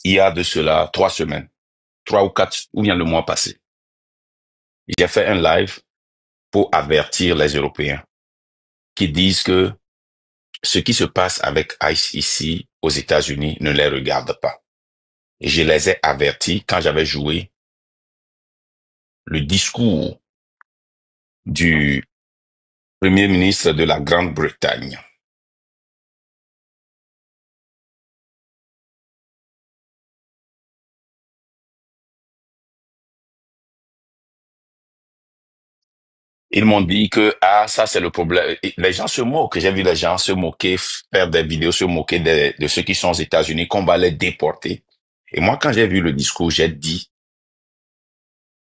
il y a de cela 3 semaines, 3 ou 4, ou bien le mois passé. J'ai fait un live pour avertir les Européens qui disent que ce qui se passe avec ICE ici aux États-Unis ne les regarde pas. Et je les ai avertis quand j'avais joué le discours du Premier ministre de la Grande-Bretagne. Ils m'ont dit que, ça c'est le problème. Et les gens se moquent. J'ai vu les gens se moquer, faire des vidéos, se moquer de ceux qui sont aux États-Unis, qu'on va les déporter. Et moi, quand j'ai vu le discours, j'ai dit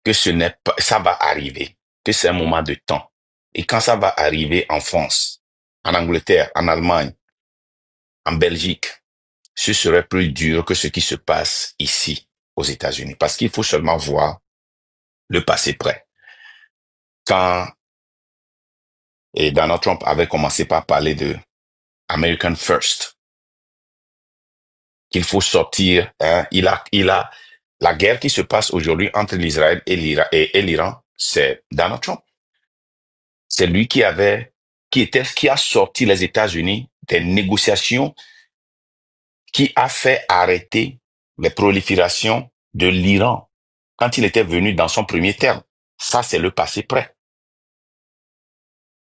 que ce n'est pas, ça va arriver, que c'est un moment de temps. Et quand ça va arriver en France, en Angleterre, en Allemagne, en Belgique, ce serait plus dur que ce qui se passe ici aux États-Unis. Parce qu'il faut seulement voir le passé près. Quand Donald Trump avait commencé par parler de American First, qu'il faut sortir, la guerre qui se passe aujourd'hui entre l'Israël et l'Iran, c'est Donald Trump. C'est lui qui a sorti les États-Unis des négociations, qui a fait arrêter les proliférations de l'Iran quand il était venu dans son premier terme. Ça, c'est le passé près.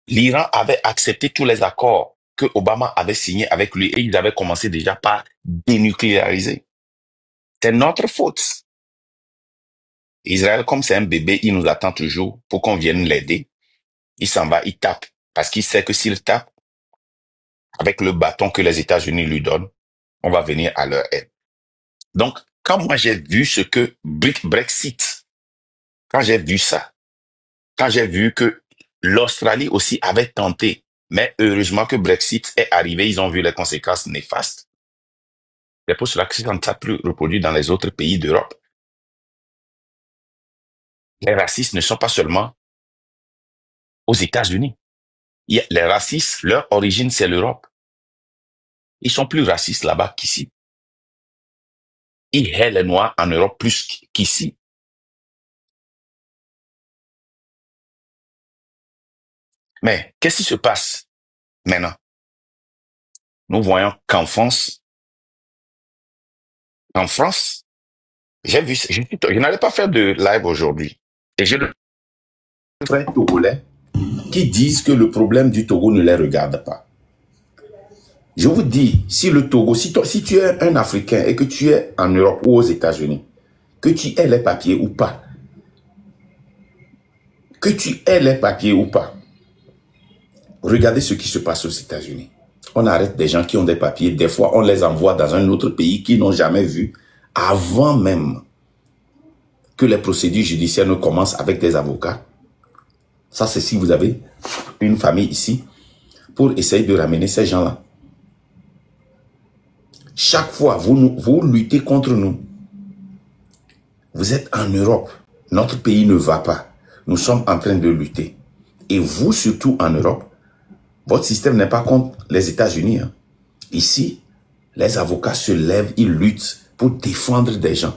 L'Iran avait accepté tous les accords que Obama avait signés avec lui et ils avaient commencé déjà par dénucléariser. C'est notre faute. Israël, comme c'est un bébé, il nous attend toujours pour qu'on vienne l'aider. Il s'en va, il tape. Parce qu'il sait que s'il tape, avec le bâton que les États-Unis lui donnent, on va venir à leur aide. Donc, quand moi j'ai vu ce que Brexit, quand j'ai vu ça, quand j'ai vu que l'Australie aussi avait tenté, mais heureusement que Brexit est arrivé, ils ont vu les conséquences néfastes. C'est pour cela que ça ne s'est plus reproduit dans les autres pays d'Europe. Les racistes ne sont pas seulement aux États-Unis. Les racistes, leur origine, c'est l'Europe. Ils sont plus racistes là-bas qu'ici. Ils haïssent les Noirs en Europe plus qu'ici. Mais qu'est-ce qui se passe maintenant? Nous voyons qu'en France, j'ai vu, je n'allais pas faire de live aujourd'hui. Et j'ai le frère togolais qui disent que le problème du Togo ne les regarde pas. Je vous dis, si le Togo, si tu es un Africain et que tu es en Europe ou aux États-Unis, que tu aies les papiers ou pas, regardez ce qui se passe aux États-Unis. On arrête des gens qui ont des papiers. Des fois, on les envoie dans un autre pays qu'ils n'ont jamais vu avant même que les procédures judiciaires ne commencent avec des avocats. Ça, c'est si vous avez une famille ici pour essayer de ramener ces gens-là. Chaque fois, vous luttez contre nous. Vous êtes en Europe. Notre pays ne va pas. Nous sommes en train de lutter. Et vous, surtout en Europe, votre système n'est pas contre les États-Unis. Hein. Ici, les avocats se lèvent, ils luttent pour défendre des gens,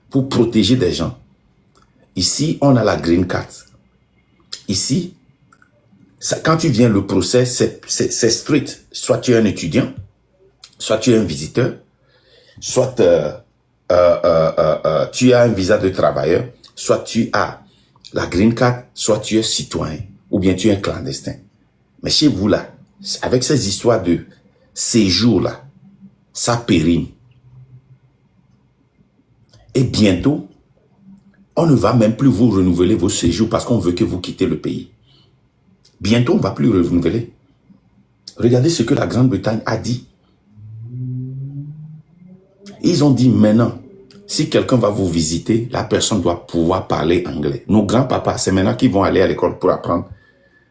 pour protéger des gens. Ici, on a la green card. Ici, quand tu viens le procès, c'est strict. Soit tu es un étudiant, soit tu es un visiteur, soit tu as un visa de travailleur, soit tu as la green card, soit tu es citoyen, ou bien tu es un clandestin. Mais chez vous là, avec ces histoires de séjour là, ça périme. Et bientôt, on ne va même plus vous renouveler vos séjours parce qu'on veut que vous quittez le pays. Bientôt, on ne va plus renouveler. Regardez ce que la Grande-Bretagne a dit. Ils ont dit maintenant, si quelqu'un va vous visiter, la personne doit pouvoir parler anglais. Nos grands-papas, c'est maintenant qu'ils vont aller à l'école pour apprendre.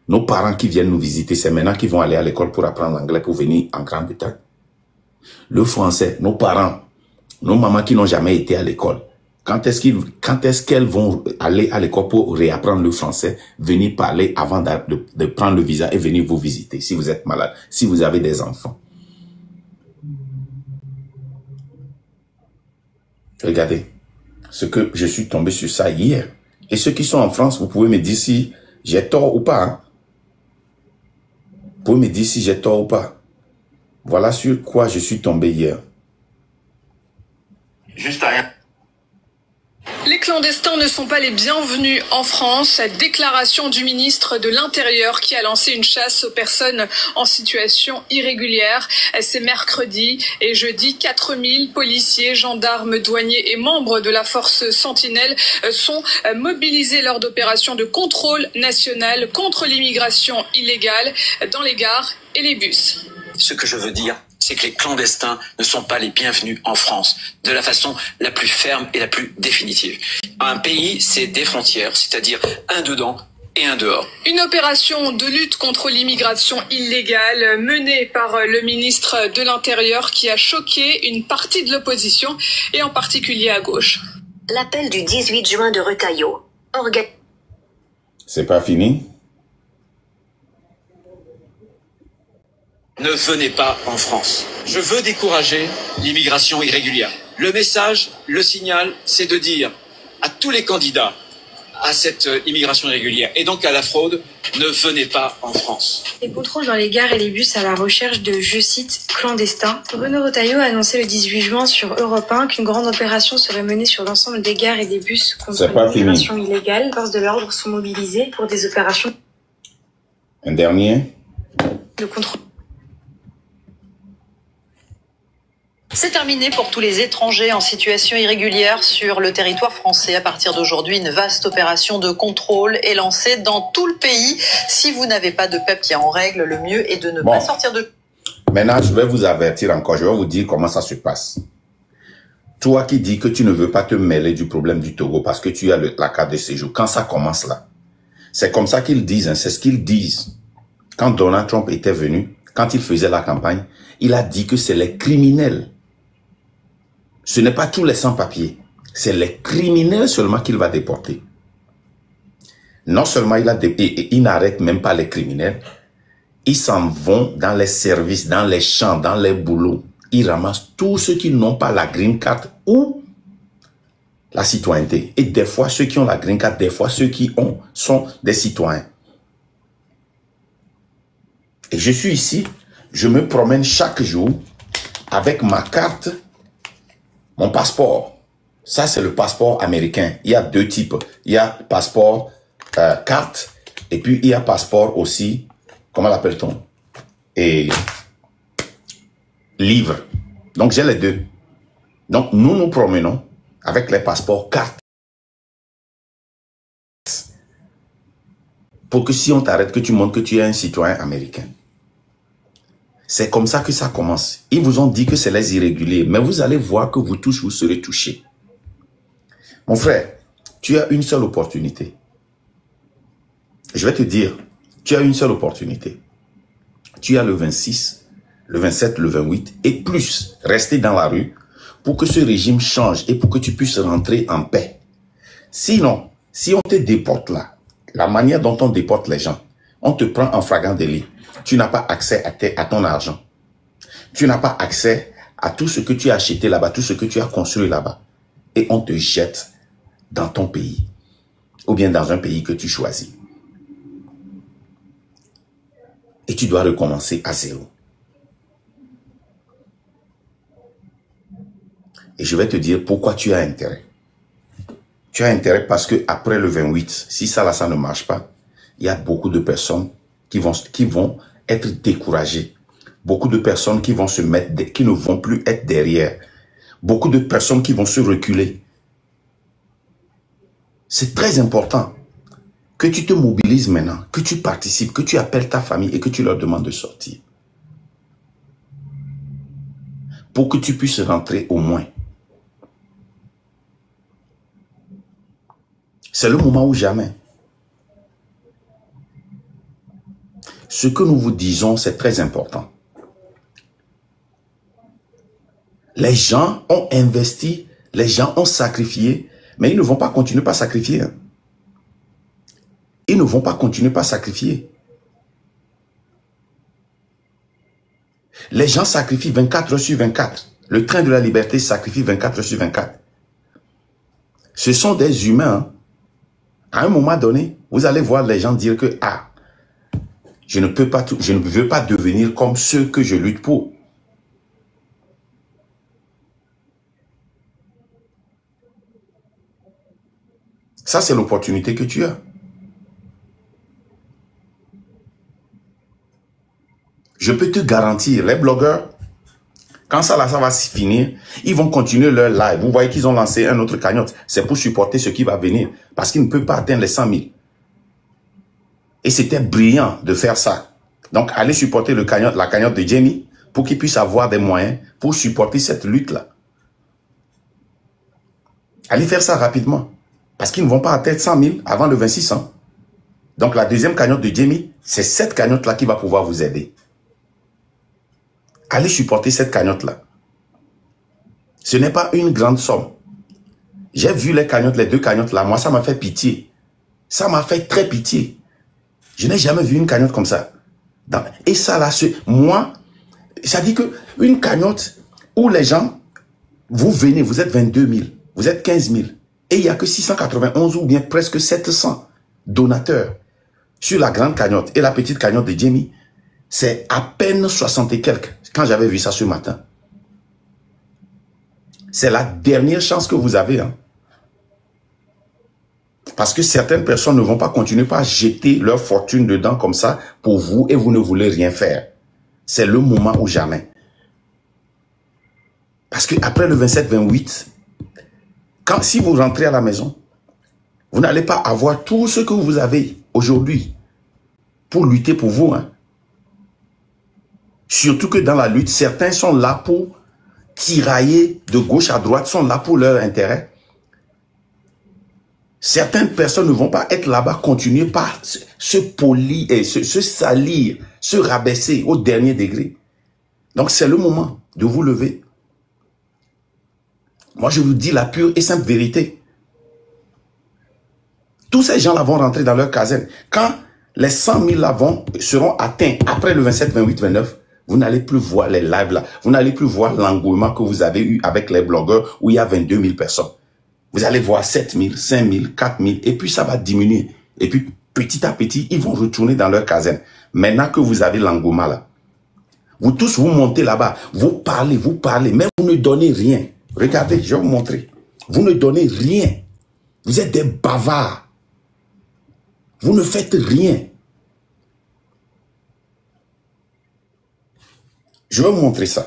Nos parents qui viennent nous visiter, c'est maintenant qu'ils vont aller à l'école pour apprendre l'anglais pour venir en Grande-Bretagne. Le français, nos parents, nos mamans qui n'ont jamais été à l'école, quand est-ce qu'elles vont aller à l'école pour réapprendre le français, venir parler avant de prendre le visa et venir vous visiter si vous êtes malade, si vous avez des enfants? Regardez, ce que je suis tombé sur ça hier. Et ceux qui sont en France, vous pouvez me dire si j'ai tort ou pas. Hein? Vous pouvez me dire si j'ai tort ou pas. Voilà sur quoi je suis tombé hier. Juste rien. Les clandestins ne sont pas les bienvenus en France. Déclaration du ministre de l'Intérieur qui a lancé une chasse aux personnes en situation irrégulière. C'est mercredi et jeudi, 4000 policiers, gendarmes, douaniers et membres de la force Sentinelle sont mobilisés lors d'opérations de contrôle national contre l'immigration illégale dans les gares et les bus. Ce que je veux dire, c'est que les clandestins ne sont pas les bienvenus en France, de la façon la plus ferme et la plus définitive. Un pays, c'est des frontières, c'est-à-dire un dedans et un dehors. Une opération de lutte contre l'immigration illégale menée par le ministre de l'Intérieur qui a choqué une partie de l'opposition et en particulier à gauche. L'appel du 18 juin de Retailleau. C'est pas fini? Ne venez pas en France. Je veux décourager l'immigration irrégulière. Le message, le signal, c'est de dire à tous les candidats à cette immigration irrégulière et donc à la fraude, ne venez pas en France. Les contrôles dans les gares et les bus à la recherche de, je cite, clandestins. Bruno Retailleau a annoncé le 18 juin sur Europe 1 qu'une grande opération serait menée sur l'ensemble des gares et des bus contre l'immigration illégale. Les forces de l'ordre sont mobilisées pour des opérations. Un dernier. De contrôle. C'est terminé pour tous les étrangers en situation irrégulière sur le territoire français. À partir d'aujourd'hui, une vaste opération de contrôle est lancée dans tout le pays. Si vous n'avez pas de papier en règle, le mieux est de ne pas sortir de... Maintenant, je vais vous avertir encore. Je vais vous dire comment ça se passe. Toi qui dis que tu ne veux pas te mêler du problème du Togo parce que tu as la carte de séjour. Quand ça commence là, c'est comme ça qu'ils disent. Hein, c'est ce qu'ils disent. Quand Donald Trump était venu, quand il faisait la campagne, il a dit que c'est les criminels. Ce n'est pas tous les sans-papiers. C'est les criminels seulement qu'il va déporter. Non seulement il n'arrête même pas les criminels, ils s'en vont dans les services, dans les champs, dans les boulots. Ils ramassent tous ceux qui n'ont pas la green card ou la citoyenneté. Et des fois, ceux qui ont la green card, des fois, ceux qui ont sont des citoyens. Et je suis ici, je me promène chaque jour avec ma carte. Mon passeport, ça c'est le passeport américain. Il y a deux types. Il y a passeport carte et puis il y a passeport aussi, comment l'appelle-t-on? Et livre. Donc j'ai les deux. Donc nous nous promenons avec les passeports carte. Pour que si on t'arrête, que tu montres que tu es un citoyen américain. C'est comme ça que ça commence. Ils vous ont dit que c'est les irréguliers, mais vous allez voir que vous tous, vous serez touchés. Mon frère, tu as une seule opportunité. Je vais te dire, tu as une seule opportunité. Tu as le 26, le 27, le 28 et plus rester dans la rue pour que ce régime change et pour que tu puisses rentrer en paix. Sinon, si on te déporte là, la manière dont on déporte les gens, on te prend en flagrant délit. Tu n'as pas accès à ton argent. Tu n'as pas accès à tout ce que tu as acheté là-bas, tout ce que tu as construit là-bas. Et on te jette dans ton pays. Ou bien dans un pays que tu choisis. Et tu dois recommencer à zéro. Et je vais te dire pourquoi tu as intérêt. Tu as intérêt parce que après le 28, si ça là, ça ne marche pas, il y a beaucoup de personnes qui vont être découragées. Beaucoup de personnes qui vont se mettre, qui ne vont plus être derrière. Beaucoup de personnes qui vont se reculer. C'est très important que tu te mobilises maintenant, que tu participes, que tu appelles ta famille et que tu leur demandes de sortir. Pour que tu puisses rentrer au moins. C'est le moment ou jamais. Ce que nous vous disons, c'est très important. Les gens ont investi, les gens ont sacrifié, mais ils ne vont pas continuer par sacrifier. Ils ne vont pas continuer par sacrifier. Les gens sacrifient 24 heures sur 24. Le train de la liberté sacrifie 24 heures sur 24. Ce sont des humains. Hein. À un moment donné, vous allez voir les gens dire que je ne veux pas devenir comme ceux que je lutte pour. Ça, c'est l'opportunité que tu as. Je peux te garantir, les blogueurs, quand ça va se finir, ils vont continuer leur live. Vous voyez qu'ils ont lancé un autre cagnotte. C'est pour supporter ce qui va venir. Parce qu'ils ne peuvent pas atteindre les 100 000. Et c'était brillant de faire ça. Donc, allez supporter la cagnotte de Jamie pour qu'il puisse avoir des moyens pour supporter cette lutte-là. Allez faire ça rapidement. Parce qu'ils ne vont pas atteindre 100 000 avant le 26 ans. Donc, la deuxième cagnotte de Jamie, c'est cette cagnotte-là qui va pouvoir vous aider. Allez supporter cette cagnotte-là. Ce n'est pas une grande somme. J'ai vu les cagnottes, les deux cagnottes-là. Moi, ça m'a fait pitié. Ça m'a fait très pitié. Je n'ai jamais vu une cagnotte comme ça. Et ça, là, moi, ça dit que une cagnotte où les gens, vous venez, vous êtes 22 000, vous êtes 15 000, et il n'y a que 691 ou bien presque 700 donateurs sur la grande cagnotte et la petite cagnotte de Jamie. C'est à peine 60 et quelques quand j'avais vu ça ce matin. C'est la dernière chance que vous avez. Hein. Parce que certaines personnes ne vont pas continuer par jeter leur fortune dedans comme ça pour vous et vous ne voulez rien faire. C'est le moment ou jamais. Parce qu'après le 27-28, si vous rentrez à la maison, vous n'allez pas avoir tout ce que vous avez aujourd'hui pour lutter pour vous. Hein. Surtout que dans la lutte, certains sont là pour tirailler de gauche à droite, sont là pour leur intérêt. Certaines personnes ne vont pas être là-bas, continuer par se polir, se salir, se rabaisser au dernier degré. Donc c'est le moment de vous lever. Moi je vous dis la pure et simple vérité. Tous ces gens-là vont rentrer dans leur caserne. Quand les 100 000 là seront atteints après le 27, 28, 29, vous n'allez plus voir les lives là. Vous n'allez plus voir l'engouement que vous avez eu avec les blogueurs où il y a 22 000 personnes. Vous allez voir 7 000, 5 000, 4 000 et puis ça va diminuer. Et puis petit à petit, ils vont retourner dans leur caserne. Maintenant que vous avez l'engouement là, vous tous vous montez là-bas, vous parlez, mais vous ne donnez rien. Regardez, je vais vous montrer. Vous ne donnez rien. Vous êtes des bavards. Vous ne faites rien. Je vais vous montrer ça.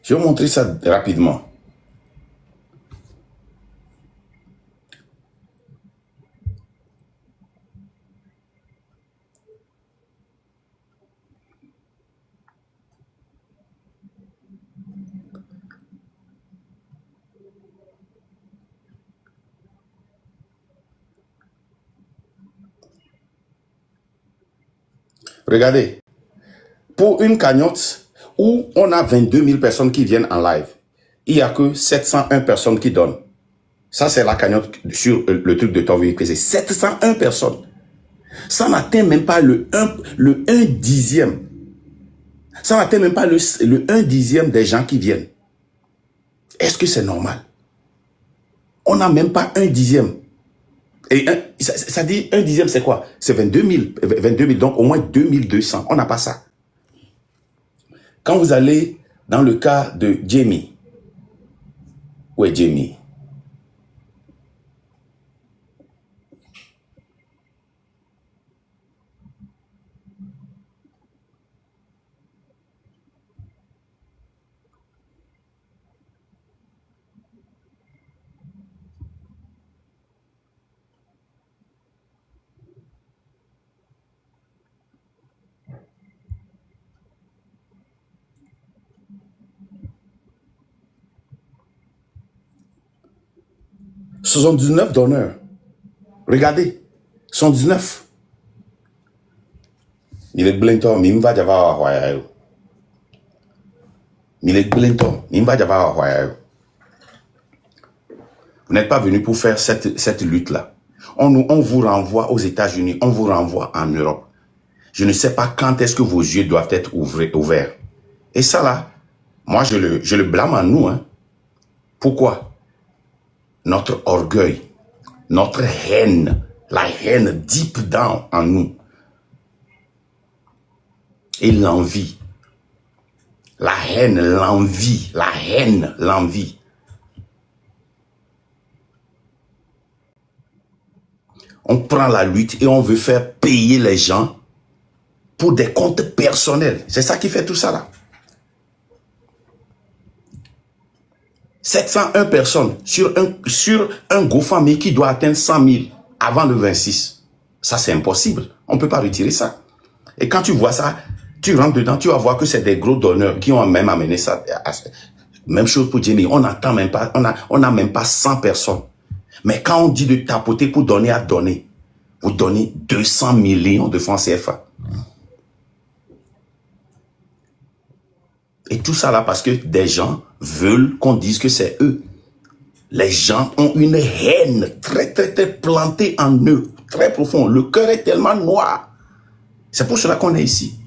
Je vais vous montrer ça rapidement. Regardez, pour une cagnotte où on a 22 000 personnes qui viennent en live, il n'y a que 701 personnes qui donnent. Ça, c'est la cagnotte sur le truc de Tovi. C'est 701 personnes. Ça n'atteint même pas le 1 dixième. Ça n'atteint même pas le 1 dixième des gens qui viennent. Est-ce que c'est normal? On n'a même pas 1 dixième. Et ça dit 1 dixième, c'est quoi? C'est 22 000, donc au moins 2200. On n'a pas ça. Quand vous allez dans le cas de Jamie, où est Jamie? Ce sont 19 donneurs. Regardez, 119. Il est blinton, mais il va d'avoir un il est blinton, il va d'avoir un Vous n'êtes pas venu pour faire cette lutte-là. On vous renvoie aux États-Unis, on vous renvoie en Europe. Je ne sais pas quand est-ce que vos yeux doivent être ouverts. Et ça là, moi je le blâme à nous. Hein. Pourquoi? Notre orgueil, notre haine, la haine deep down en nous. Et l'envie. La haine, l'envie. La haine, l'envie. On prend la lutte et on veut faire payer les gens pour des comptes personnels. C'est ça qui fait tout ça là. 701 personnes sur un GoFundMe qui doit atteindre 100 000 avant le 26. Ça, c'est impossible. On ne peut pas retirer ça. Et quand tu vois ça, tu rentres dedans, tu vas voir que c'est des gros donneurs qui ont même amené ça. Même chose pour Jamie. On n'attend même pas, on n'a même pas 100 personnes. Mais quand on dit de tapoter pour donner à donner, vous donnez 200 millions de francs CFA. Et tout ça là parce que des gens veulent qu'on dise que c'est eux. Les gens ont une haine très plantée en eux, très profonde. Le cœur est tellement noir. C'est pour cela qu'on est ici.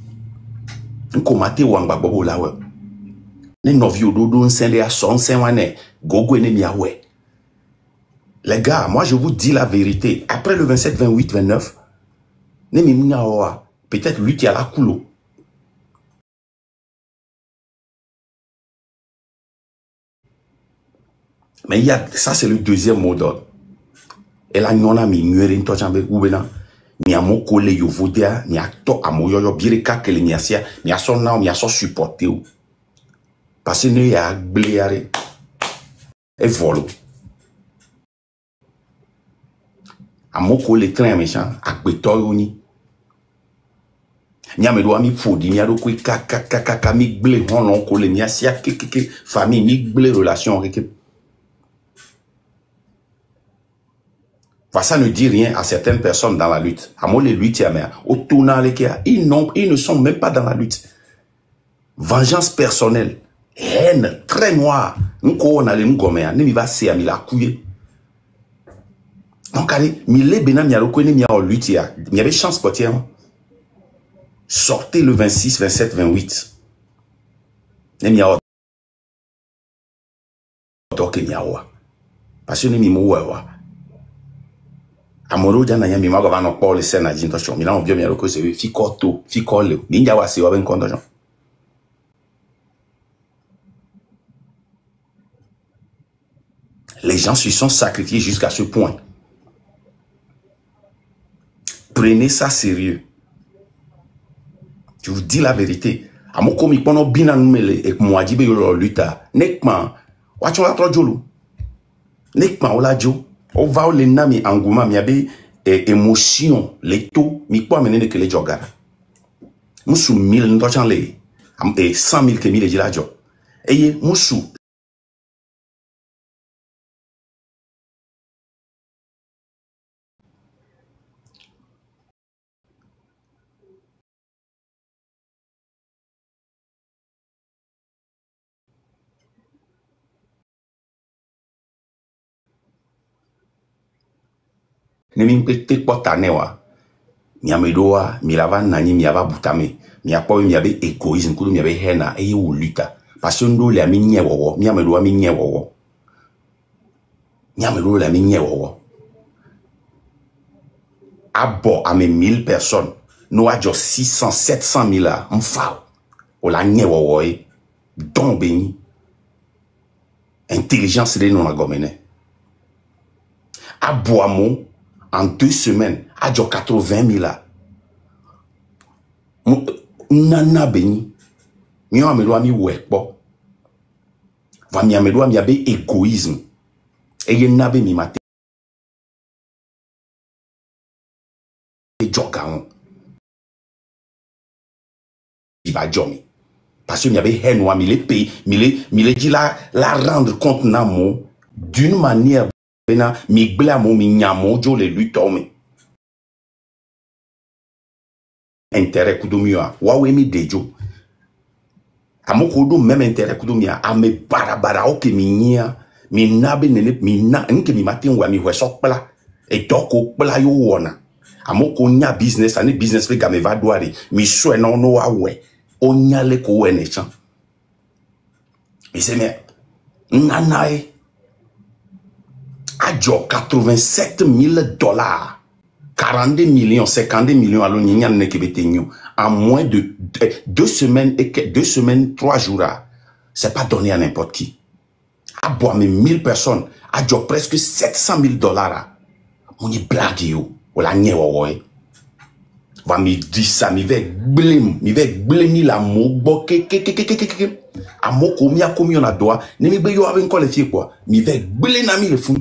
Les gars, moi je vous dis la vérité. Après le 27, 28, 29, peut-être lui qui a la coulo. Mais il y a, ça c'est le deuxième mot d'ordre. Et là, nous avons mis une tojambe oubena, ni a mon collègue yovodia, ni a to a mon yoyo bireka que les niasia, ni a son nom, ni a son supporté ou. Parce que nous y a bléare et volo. A mon collègue très méchant, a pétoy ni. Ni a me doit mi fodi, ni a do kui kaka mi blé hon non collègue niasia que famille mi blé relation avec. Ça ne dit rien à certaines personnes dans la lutte. Ils ne sont même pas dans la lutte. Vengeance personnelle. Haine très noire. Donc, chance pour tiens. Sortez le 26, 27, 28. Parce que Amoro jana yami mago vano pole sena jinto show mi na obio mi aroko se fi koto fi kole ninja wa se wa ben kondo. Les gens se sont sacrifiés jusqu'à ce point. Prenez ça sérieux. Je vous dis la vérité. Amoko mi pono bina numele et moi dibe yo luta. Nekman wacho la trojolu. Nekman ola jo. On va au nami anguma miabe émotion les taux mi quoi mener que les jogara musu 1000 ndochan le et 100 000 que 1000 jila jo eye musu Nemi pete potanewa miamedoa milava nani miava butame miapo miabe égoïsme kudu miabe hena eye wuluta parce que ndo le aminye wowo miamedoa minye wowo miamedoa le aminye wowo abo ame 1000 personnes no ajo 600 700 000 là mfa o la nye wowo e don beni intelligence de non agomene abo amo en 2 semaines, à 80 000 là. Nana beni. Mi amedoa mi wekbo. Va mi amedoa mi abe égoïsme. Et ye nabe mi mate. Jogaon. Il va jomi. Parce que mi abe henwa mi le paye, mi le dit la rendre compte namo d'une manière mi blamo mi nyamo jo le lutome intérêt kudomia wawe mi dejo amoko do même intérêt kudomia ame barabara o ke mi nya mi nabe nene mi na nke mi matin wa mi hweso pla e doko pla yo wona Amoko nya business ani business le game va doire mi so no no wa we onya le ko we ne chan mi se me nanae adjo $87,000 42 millions 52 millions alors nya ne kebetenyo en moins de 2 semaines 3 jours c'est pas donné à n'importe qui a boire 1000 personnes adjo presque $700,000 on y blague yo wala nyewo va mi di ça mi ve blemi la mo bo ke amoko mi akomi on a doa ne mi be yo avec encore les filles quoi mi ve blé na mi le fou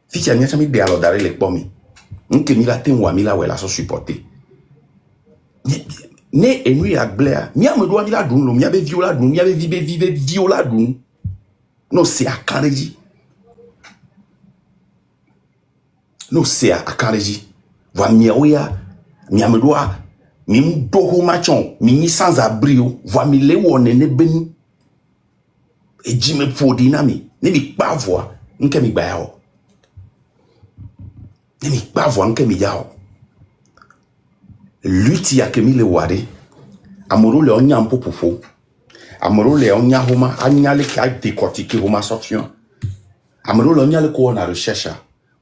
ficha mi chami de alors dare le pomi nke mi la ten wa mi la wela so supporter ne enui ak blé mi am doa mi la dun lo mi ave viola dun mi ave vive viola dun no c'est à Kareji no c'est à Kareji va mi oya mi amedoa mi mdoho machon mi ni sans abri va mi le wone ne ben e jime fodi na mi ne mi pa voix nke mi gba ya ne mi pa voix nke mi ya luti ya ke mi le ware amoro le onya mpopofo amoro le onya homa anya le ka décortiquer homa sofion amoro le onya le ko na recherche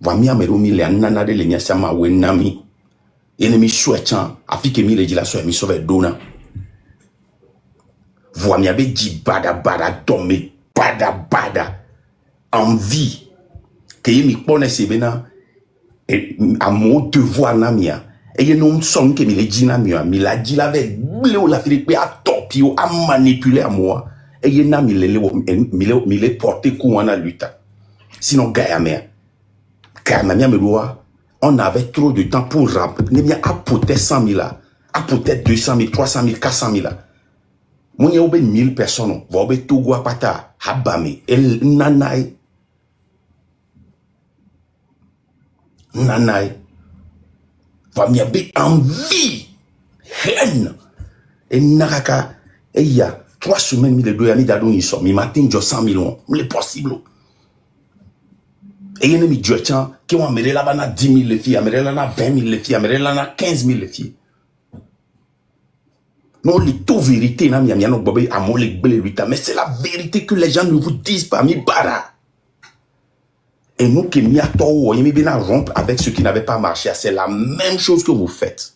va mi amero mi le anana de le nya sama we nami ennemi souhaitant afin que mi le dit la soeur mi sauve dona voix mi avait dit bada tombe bada envie que mi pone se bena et à mon devoir na mia et non son que mi le dit na mia mi la dit la avec bleu la Philippe a topio a manipuler à moi et na mi le porter coup en lutte sinon gaia mia car na mia me doit on avait trop de temps pour remplir. Il y a peut-être 100,000 là, à peut-être 200,000, 300,000, 400,000 là. Mon y a 1000 personnes, va obe Togo apata, habame, el nanae, va m'y avoir envie, haine, et naraka, et il y a 3 semaines, mi de 2 amis d'adon ils sont, mi matin, j'ai 100 millions, mais possible. Et il y a des gens qui ont amené là-bas 10 000 les filles, amené là-bas 20 000 les filles, amené là-bas 15 000 les filles. Non, les taux vérité, mais c'est la vérité que les gens ne vous disent pas, mi bara. Et nous qui m'y attendons, il y a rompre avec ceux qui n'avaient pas marché, c'est la même chose que vous faites.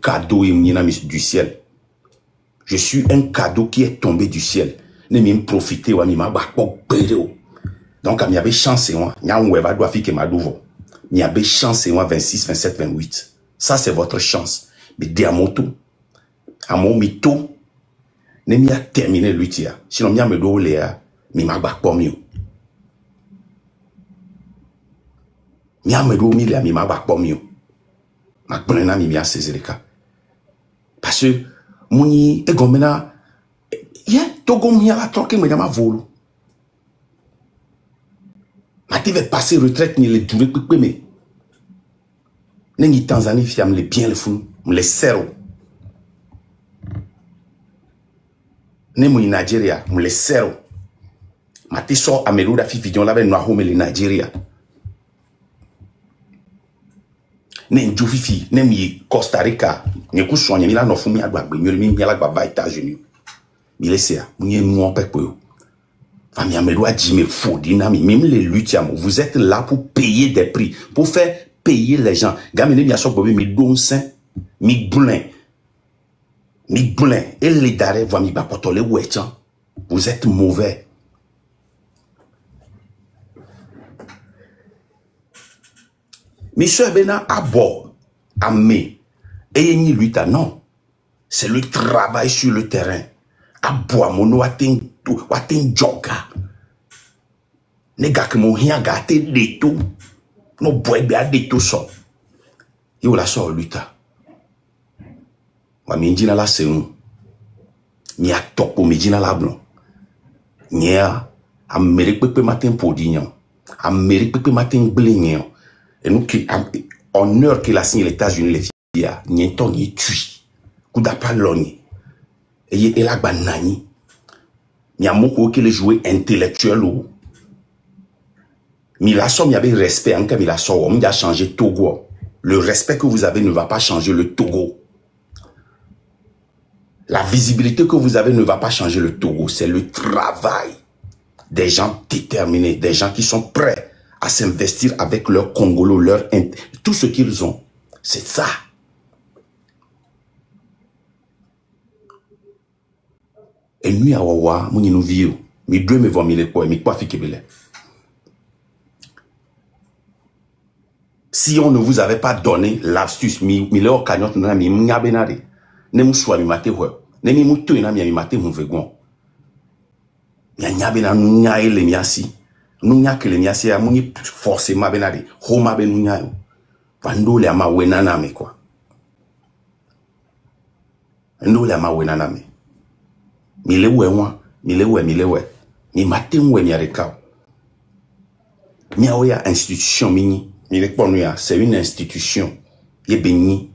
Cadeau du ciel. Je suis un cadeau qui est tombé du ciel. Ne m'y profiter wa mi ma ba ko bere. Donc il y avait chance moi, nya on va doit fique ma douvo. Il y avait chance moi 26, 27, 28. Ça c'est votre chance. Mais de amoto. À mon mito ne m'y a terminé lutia. Sinon m'y a me do léa, mi ma ba ko mieux. M'y a me do mi léa mi ma ba ko mieux. Ma prena mi a sezereka. Parce que mouni e gomena yeah, Togo mia la troque me llama volo. Mati va passer retraite ni le durée que me. Nengi Tanzanie fiam le bien le fou, le zéro. Ne mo Nigeria, le zéro. Mati so amelo da fi vision la ve no home le Nigeria. Ne nju fifi, ne mi Costa Rica, ne ku sonya mi la no fu mi agba gbe nyori mi la gba ba États-Unis. Vous êtes là pour payer des prix, pour faire payer les gens. Vous êtes mauvais. Monsieur Bena à bord, à mai, et ni lutte, non. C'est le travail sur le terrain. Aboa mono watin joga. Nega ke mo hia ga te deto. No boy be a deto so. Yo la so luta. Wa mi njina la seun. Mi a topo mi njina la blanc. Nya a meri pepe matin podignan. A meri pepe matin blignan. Et nous qui en heure qu'il a signé les États-Unis les filles, n'y ton ni tui. Kuda pas logni. Et la banani, il y a beaucoup qui les jouer intellectuel ou Mais la somme, il y avait respect. En cas, il a on a changé Togo. Le respect que vous avez ne va pas changer le Togo. La visibilité que vous avez ne va pas changer le Togo. C'est le travail des gens déterminés, des gens qui sont prêts à s'investir avec leur Congolo, tout ce qu'ils ont. C'est ça. Et nous, à Wawa, nous vivons. Mais deux me vont me quoi, mais quoi fikebele. Si on ne vous avait pas donné l'astuce, mi le cagnotte na mi ngabenari, ne mu soa mi mate ho, ne mi muto na mi mate hu vegon. Ya nyabena nya ele mi asi. Nu nya kele mi asi ya mu ni forcément benari. Ho ma be nu nya. Pando le ama wenana me quoi. Ndo le ama wenana me. Mi le we wan, mi le we. Mi mate hu mi areka. Mi aoya institution mini. C'est une institution. Il est béni.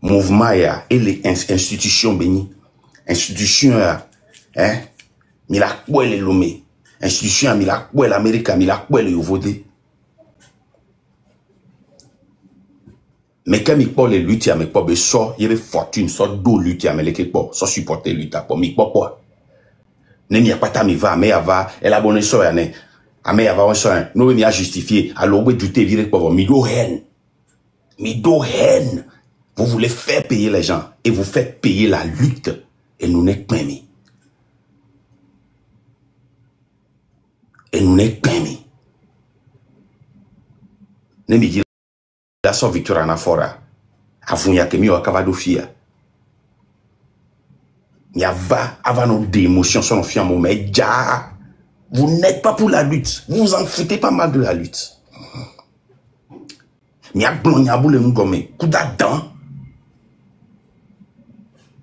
Mouvement et les institutions béni. Institution hein. Mila quoi les lomé. Institution mila quoi l'Amérique, mila quoi le Yovodé. Mais quand il parle de lutte, il pas de sort, il y a fortune, sort d'eau lutte, il y a pas, sans supporter lutte, pour mi quoi. Ne mi a pas ta mi va, mais va, elle a bonne sort, ne. Ame yava on soin, nous mi a justifié, alors vous douter viré pour mi do haine. Vous voulez faire payer les gens et vous faites payer la lutte et nous n'est pas mis. Ne mi dit la so victoire na fora. Avunya ke mi o kavado fia. Mi ava avano d'émotions son fia mo mais ja. Vous n'êtes pas pour la lutte. Vous vous en foutez pas mal de la lutte. Mais à blon ya boule ngome, coup d'adam.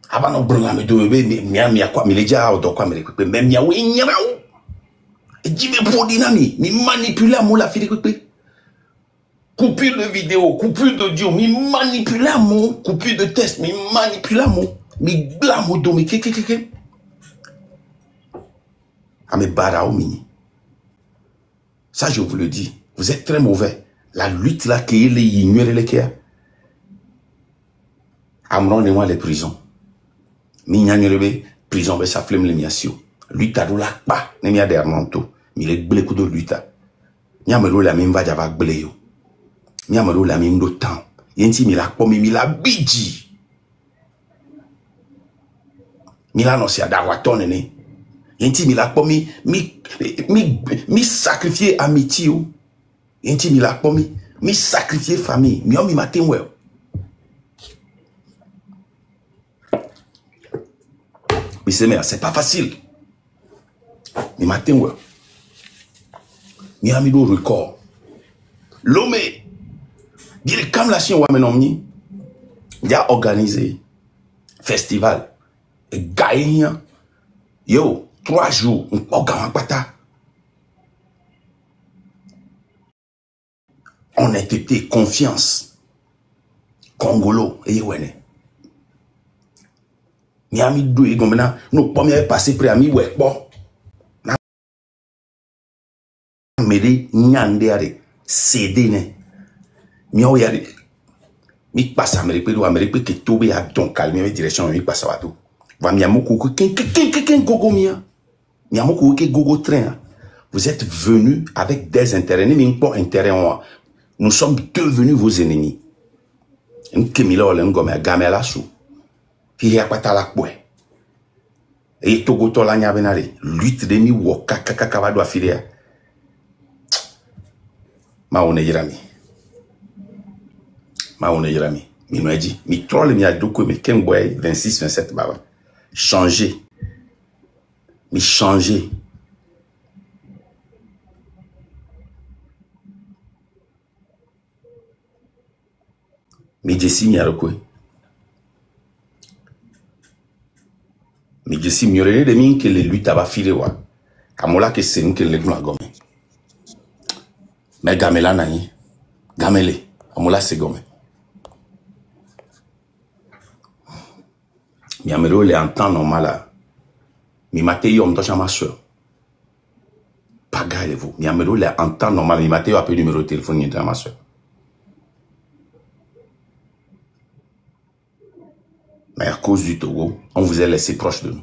Avant no blon me do mi a quoi mi leja o do quoi me pepe même ya we nyama o. Et jibe pour dinami, mi manipuler mo la fille pepe. Coupure de vidéo, coupure d'audio, mi manipuler mo, coupure de test, mi manipuler mo, mi blamo do mi keke. Ame barao mini. Ça, je vous le dis. Vous êtes très mauvais. La lutte là, qui est les ignorés les kia. Amron et moi les prisons. Mignagnerebe, prison, ça flemme les miasio. Lutte à la pas, ne mia dermanto. Mi les blé coup de lutte. Miamelo la même va java bléo. Miamelo la même d'autant. Yenti mi la pomme, mi la bidji. Milano si a dawaton ne. Yenti mi la pomi mi sacrifier amitié ou yenti mi la pomi mi sacrifier famille mi on mi matin ouais mais c'est pas facile mi matin ouais mi ami do record l'homme dire comme la chien ouais mais non mi il a organisé festival et gagnant yo 3 jours, on a été confiance. Congolo, et yéwene. Miami dou et gombena, nous premiers passés près à mi ouais, bon. Na mede nyandere, cédé ne. Miao yari. Mi passe à Amérique, que tobe à ton calme, mi direction, mi passe à tout. Va miamoko, gogo mia. Miamoko ke gogo train. Vous êtes venus avec des intérêts. Nous sommes devenus vos ennemis. Nkemila olengome gamela sou. Hi apata la kwe. Et togo to la nyabenare. Lutte de mi wo kakaka do afilia. Ma one jirami. Mi noeji. Mi troll mi adoko mi kengboy 26 27 baba. Changer. Mais changer. Mais je suis miaroko. Mais je suis mioré de min que les luttes va filer wa. Amola que c'est nous que les gna gomme. Mais gamela nani. Gamele. Amola c'est gomme. Mi amero le en temps normal là. Mi maté yom to chama soeur. pagaille vous. Miamelo là en temps normal, il m'a un peu numéro de téléphone dans ma soeur. Mais à cause du Togo, on vous a laissé proche de nous.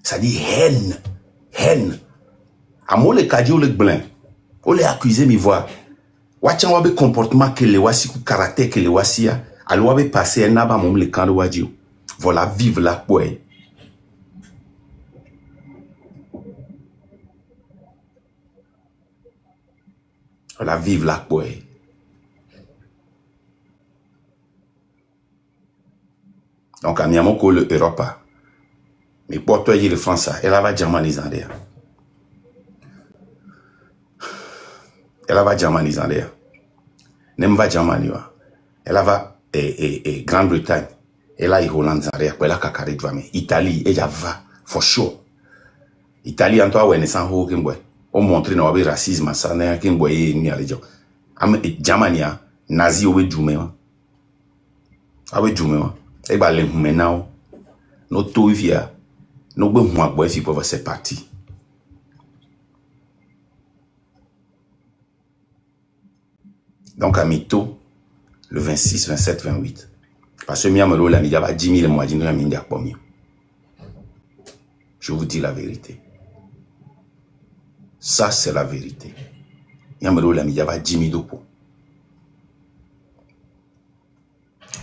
Ça dit haine. Amo le kadio le blanc. On les accusé mi voix. Wachan wabe comportement que le wasi ku caractère que le wasi a. Alors wabe passé un naba mom le camp de wadio. Voilà vive la poêle. Voilà vive la poêle. Donc à Miamo ko le Europa. Mais pour toi il le français, elle va germaniser derrière. Elle va germaniser derrière. Nem va Germanie wa. Elle va Grande-Bretagne. Elle a Hollande derrière. Elle a kakari de mais Italie elle va for sure. Italie en toi ouais ne sans ho kimboy. On montre no be racisme ça na kimboy ni alejo. Am Germanie nazi owe jume wa. Awe jume wa. E ba le maintenant. No to via. No be moi boy si pour c'est parti. Donc à Mito, le 26, 27, 28. Parce que Miamelo, la Midia va 10 000 mois, je vous dis la vérité. Ça, c'est la vérité. Miamelo, la Midia va 10 000 pour.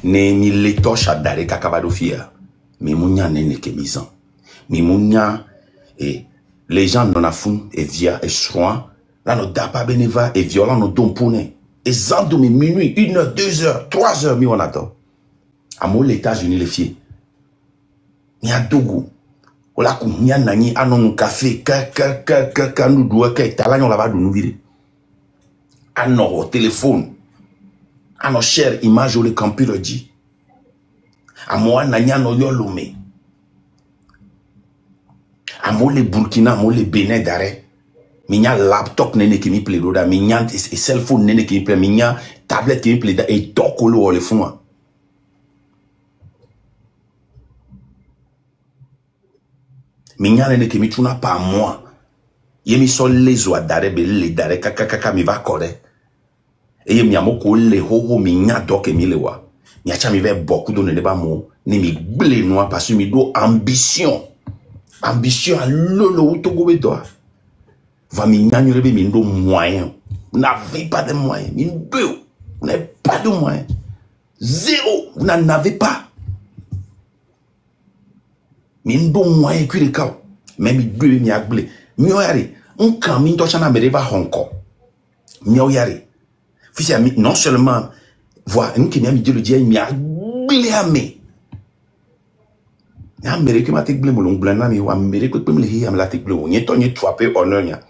Ne mi le toche à dare kakabado fia. Mais mounia ne ke misan. Mais mounia et les gens n'en a fou et via et soin. Là, nos dapa beneva et violent nos dompone. Et zandoumi minuit, 1 heure, 2 heures, 3 heures, mi on attend. À mon États-Unis les filles. Mi a dogo. Ola kou mi a nani anon café ka nous doit ka itala on la va nous vire. Anon au téléphone. Anon cher image le computer dit. A moi nani anon yolome. A mo le Burkina, mo le Bénin d'arrêt. Minya laptop nene qui mi plaît là, minya cell phone nene qui mi plaît, minya tablette qui mi plaît et tokolo le fond. Minya nene qui mi tuna pas moi. Yemi sol les oa dare be le dare kaka mi va correct. Et yemi amoko le ho minya dok mi le wa. Miya cha mi ve beaucoup de ne ba mo ni mi blé noir parce que mi do ambition. Ambition à lolo togo be do. Va m'ignorer mes moyens. Vous n'avez pas de moyens. Vous n'avez pas de moyens. Zéro. Vous n'en avez pas. Mes moyens qui les cas. Même deux mi agblé. Mioyare. On quand min to chana mereva Hong Kong. Mioyare. Fisia non seulement voir un qui m'a dit le dia mi agblé amé. Ya mere que ma tek blé mo long blana mi wa mere que pem le hi am la tek blé. Ni to ni troper honneur nya.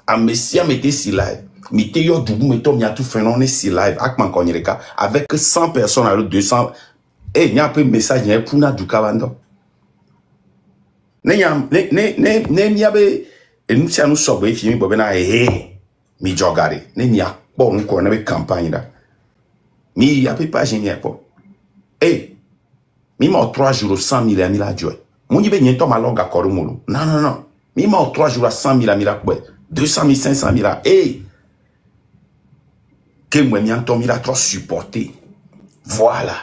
A Messia mettez si live. Mettez yo dubu mettons mia tout fait non si live akman konyereka avec 100 personnes à 200 et n'y a pas message n'y a pour na du kabando. Ne mia be et nous si nous sobe fini bobe na mi jogare ne mia bon nous ko na be campagne là. Mi ya pe pas génial po. Mi mo 3 jours 100 000 amila joy. Mon yibe n'y to malonga korumulu. Non. Mi mo 3 jours à 100 000 amila quoi. 200 000, 500 000. Que moi, mi antom il a trop supporté. Voilà.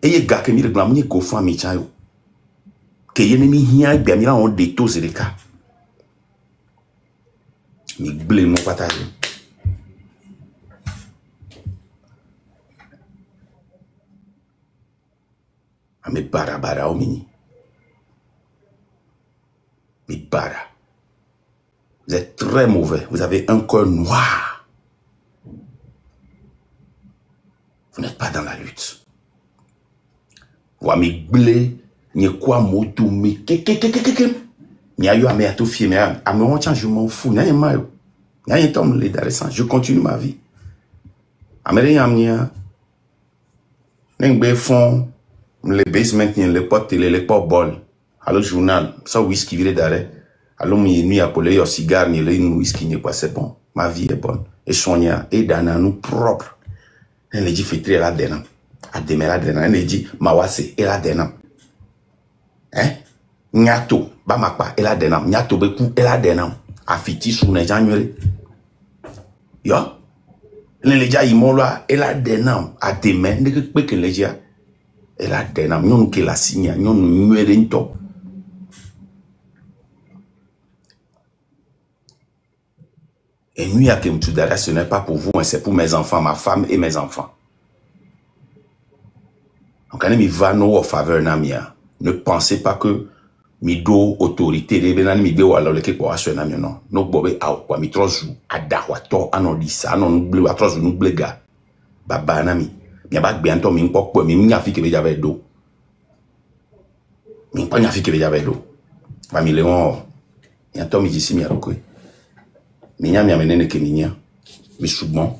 Et il gars que mi le blanc, mi go fan mi chayo. Que y mi hien bien mi la on détose les cas. Mi blé mon partage. Ame bara au mini. Mi bara. Vous êtes très mauvais. Vous avez un cœur noir. Vous n'êtes pas dans la lutte. Vous avez blé, ni quoi moto, mais ni ayo ame ato fie mais ame on tient je m'en fous. N'y a mayo. N'y a tom le daresan. Je continue ma vie. Amere yamnia. N'engbe fond le basement ni le pot télé le pot bol. Alors journal, ça whisky vire d'arrêt. Alors, mi nuit à coller au cigare, ni le whisky, ni quoi, c'est bon. Ma vie est bonne. Et soigna, et dans nous propre. Elle dit fitri elle a denam. Ademe elle a denam. Elle dit mawase elle a denam. Hein? Nyato bamakpa elle a denam. Nyato beku elle a denam. Afiti sou ne january. Yo. Elle dit imoloa elle a denam. Ademe ne que que le dia. Elle a denam. Nyon ke la signa. Nyon muere nto. Et nuit à Kemtudara, ce n'est pas pour vous, mais c'est pour mes enfants, ma femme et mes enfants. Donc, quand il va nous en faveur, ne pensez pas que mido autorité, mido alors le quelque chose non. Nous bobé à quoi mi trozu adawato anodisa anon bleu à trozu nous blega. Baba nami. Mi abak bientôt mi nkoko mi nyafi ke beja vedo. Mi pa nyafi ke beja vedo. Ba mi leon. Bientôt mi disi mi aloko. Minya mi amenene ke minya. Mi soubon.